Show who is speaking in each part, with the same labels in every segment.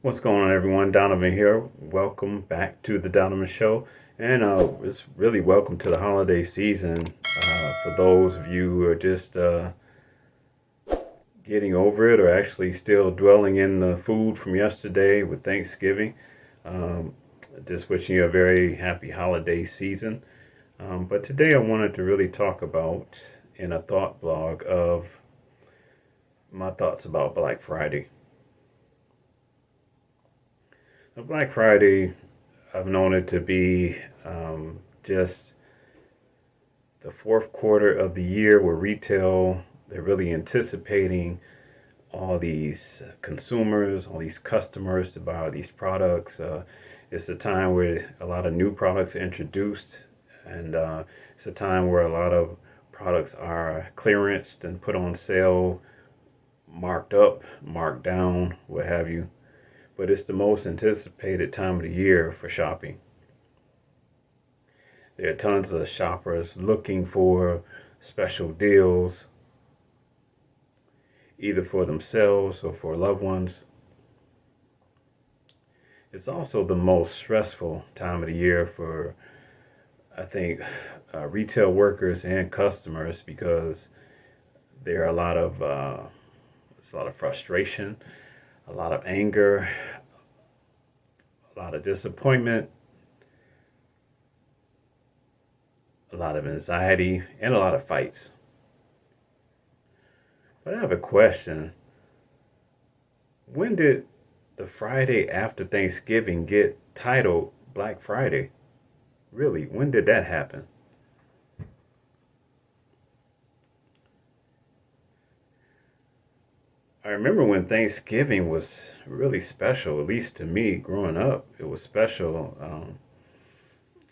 Speaker 1: What's going on, everyone? Donovan here. Welcome back to the Donovan Show, and it's really welcome to the holiday season. For those of you who are just getting over it, or actually still dwelling in the food from yesterday with Thanksgiving, um, just wishing you a very happy holiday season. But today, I wanted to really talk about in a thought blog of my thoughts about Black Friday. Now, Black Friday, I've known it to be just the fourth quarter of the year where retail, they're really anticipating all these consumers, all these customers to buy all these products. It's a time where a lot of new products are introduced, and it's a time where a lot of products are clearanced and put on sale, marked up, marked down, what have you. But it's the most anticipated time of the year for shopping. There are tons of shoppers looking for special deals, either for themselves or for loved ones. It's also the most stressful time of the year for, I think, retail workers and customers because there are it's a lot of frustration, a lot of anger, a lot of disappointment, a lot of anxiety, and a lot of fights. But I have a question. When did the Friday after Thanksgiving get titled Black Friday? Really, when did that happen? I remember when Thanksgiving was really special, at least to me growing up. It was special.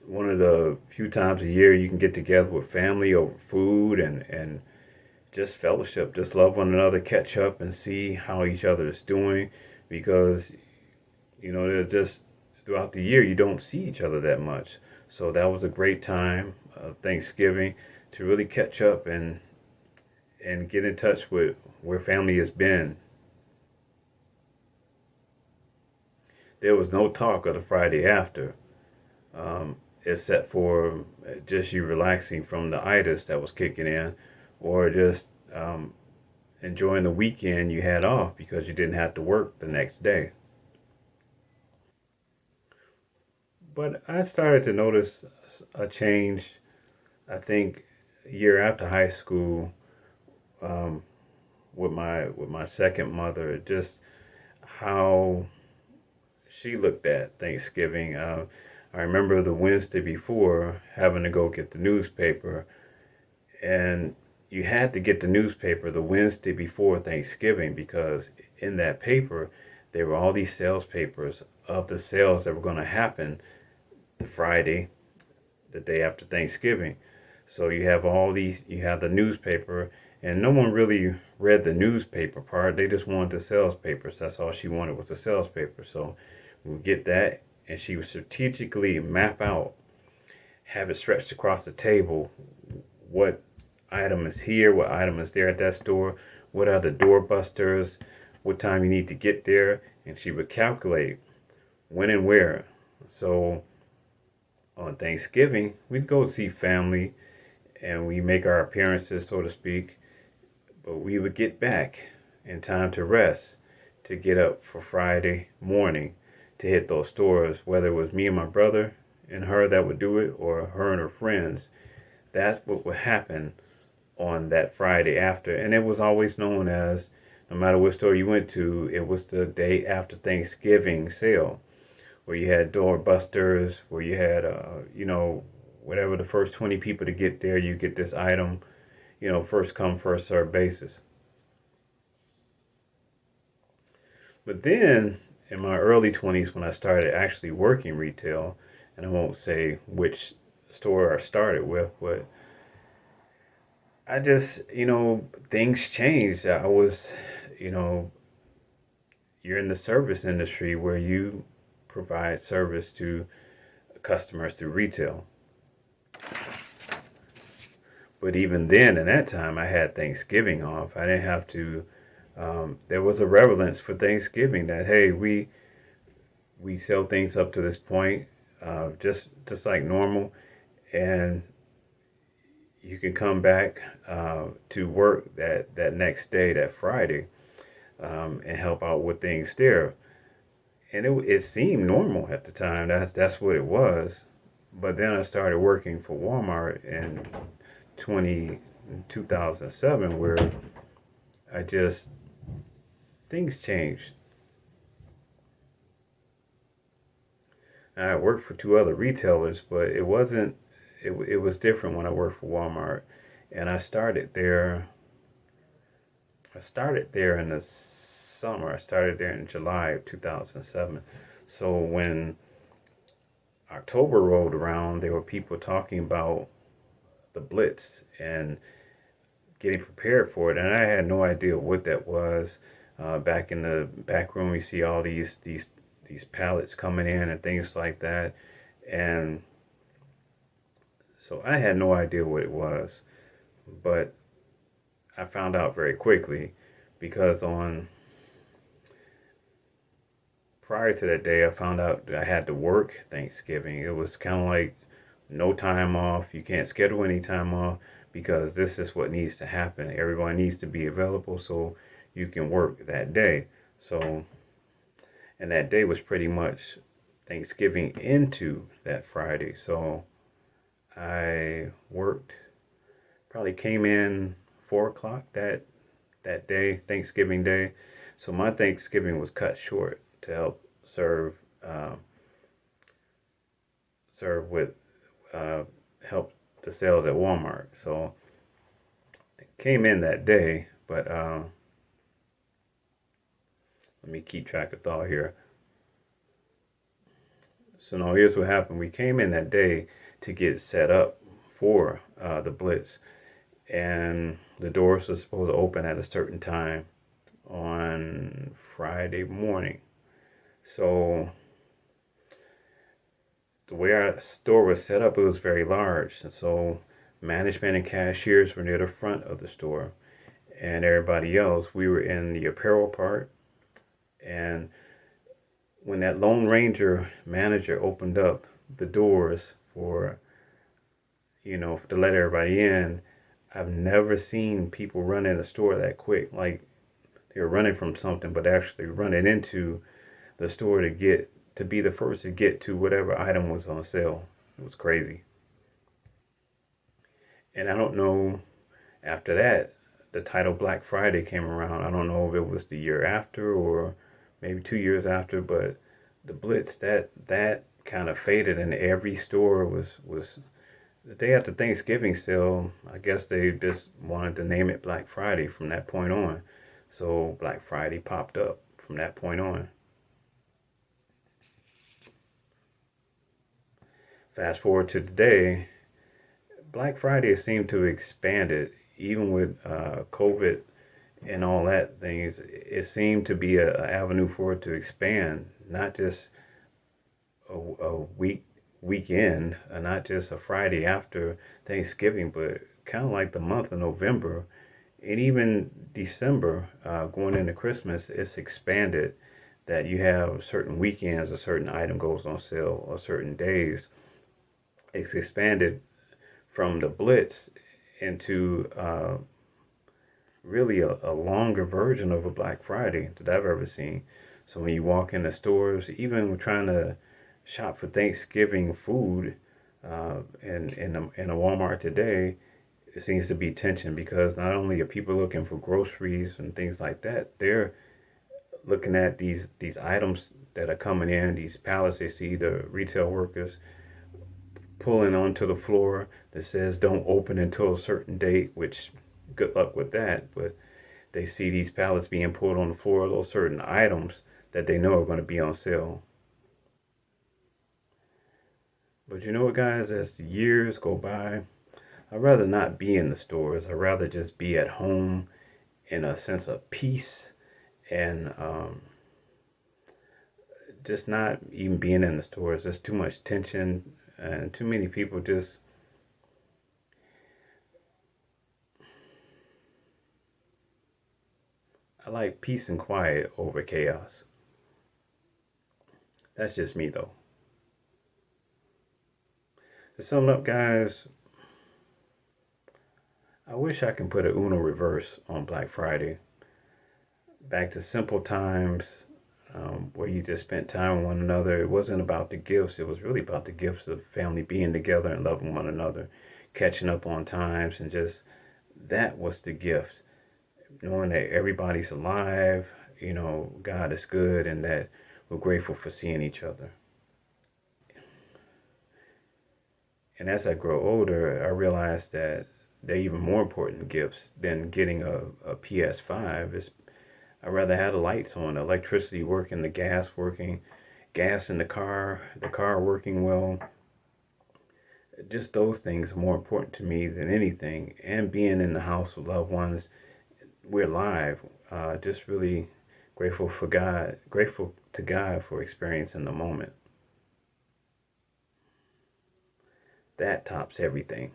Speaker 1: One of the few times a year you can get together with family over food and just fellowship, just love one another, catch up and see how each other is doing because, they're just throughout the year you don't see each other that much. So that was a great time, Thanksgiving, to really catch up and get in touch with where family has been. There was no talk of the Friday after, except for just you relaxing from the itis that was kicking in, or just enjoying the weekend you had off because you didn't have to work the next day. But I started to notice a change, I think, a year after high school, um, with my second mother, just how she looked at Thanksgiving. I remember the Wednesday before having to go get the newspaper, and you had to get the newspaper the Wednesday before Thanksgiving because in that paper there were all these sales papers of the sales that were going to happen the Friday, the day after Thanksgiving. So you have the newspaper, and no one really read the newspaper part. They just wanted the sales papers. That's all she wanted was the sales paper. So we would get that, and she would strategically map out, have it stretched across the table, what item is here, what item is there at that store, what are the doorbusters, what time you need to get there, and she would calculate when and where. So on Thanksgiving, we'd go see family and we make our appearances, so to speak, but we would get back in time to rest, to get up for Friday morning to hit those stores, whether it was me and my brother and her that would do it or her and her friends. That's what would happen on that Friday after. And it was always known as, no matter what store you went to, it was the day after Thanksgiving sale, where you had doorbusters, where you had, whatever the first 20 people to get there, you get this item, first come, first serve basis. But then in my early 20s, when I started actually working retail, and I won't say which store I started with, but I just, things changed. I was, you know, you're in the service industry where you provide service to customers through retail. But even then, in that time, I had Thanksgiving off. I didn't have to. There was a relevance for Thanksgiving that hey, we sell things up to this point, just like normal, and you can come back to work that next day, that Friday, and help out with things there. And it seemed normal at the time. That's what it was. But then I started working for Walmart in 20, 2007, where I just things changed. I worked for two other retailers, but it wasn't. It was different when I worked for Walmart, and I started there. I started there in the summer. I started there in July of 2007. So when October rolled around, there were people talking about the Blitz and getting prepared for it, and I had no idea what that was. Back in the back room, you see all these pallets coming in and things like that, and so I had no idea what it was, but I found out very quickly because on prior to that day, I found out that I had to work Thanksgiving. It was kind of like no time off. You can't schedule any time off because this is what needs to happen. Everyone needs to be available so you can work that day. So, and that day was pretty much Thanksgiving into that Friday. So I worked, probably came in 4 o'clock that day, Thanksgiving Day. So my Thanksgiving was cut short to help serve serve with help the sales at Walmart. So it came in that day, but let me keep track of thought here. So now here's what happened. We came in that day to get set up for the Blitz, and the doors were supposed to open at a certain time on Friday morning. So the way our store was set up, it was very large, and so management and cashiers were near the front of the store, and everybody else, we were in the apparel part. And when that Lone Ranger manager opened up the doors for, to let everybody in, I've never seen people run in a store that quick. Like they were running from something, but actually running into the store to be the first to get to whatever item was on sale. It was crazy. And I don't know, after that, the title Black Friday came around. I don't know if it was the year after or maybe 2 years after, but the Blitz, that kind of faded, and every store was the day after Thanksgiving sale. I guess they just wanted to name it Black Friday from that point on. So Black Friday popped up from that point on. Fast forward to today, Black Friday seemed to have expanded, even with COVID and all that things. It seemed to be a avenue for it to expand, not just a weekend, not just a Friday after Thanksgiving, but kind of like the month of November and even December, going into Christmas. It's expanded that you have certain weekends, a certain item goes on sale, or certain days. It's expanded from the Blitz into really a longer version of a Black Friday that I've ever seen. So when you walk in the stores, even trying to shop for Thanksgiving food in a Walmart today, it seems to be tension because not only are people looking for groceries and things like that, they're looking at these items that are coming in, these pallets. They see the retail workers pulling onto the floor that says don't open until a certain date, which good luck with that. But they see these pallets being pulled on the floor, those certain items that they know are going to be on sale. But you know what, guys, as the years go by, I'd rather not be in the stores. I'd rather just be at home in a sense of peace and just not even being in the stores. There's too much tension and too many people just I like peace and quiet over chaos. That's just me though. To sum up, guys, I wish I can put a Uno reverse on Black Friday. Back to simple times where you just spent time with one another. It wasn't about the gifts. It was really about the gifts of family being together and loving one another, catching up on times, and just that was the gift. Knowing that everybody's alive, God is good, and that we're grateful for seeing each other. And as I grow older, I realize that they're even more important gifts than getting a PS5. I'd rather have the lights on, the electricity working, the gas working, gas in the car working well. Just those things are more important to me than anything. And being in the house with loved ones, we're live. Just really grateful to God for experiencing the moment. That tops everything.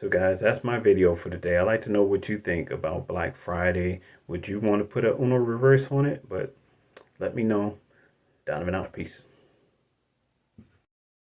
Speaker 1: So guys, that's my video for today. I'd like to know what you think about Black Friday. Would you want to put a Uno reverse on it? But let me know. Donovan out. Peace.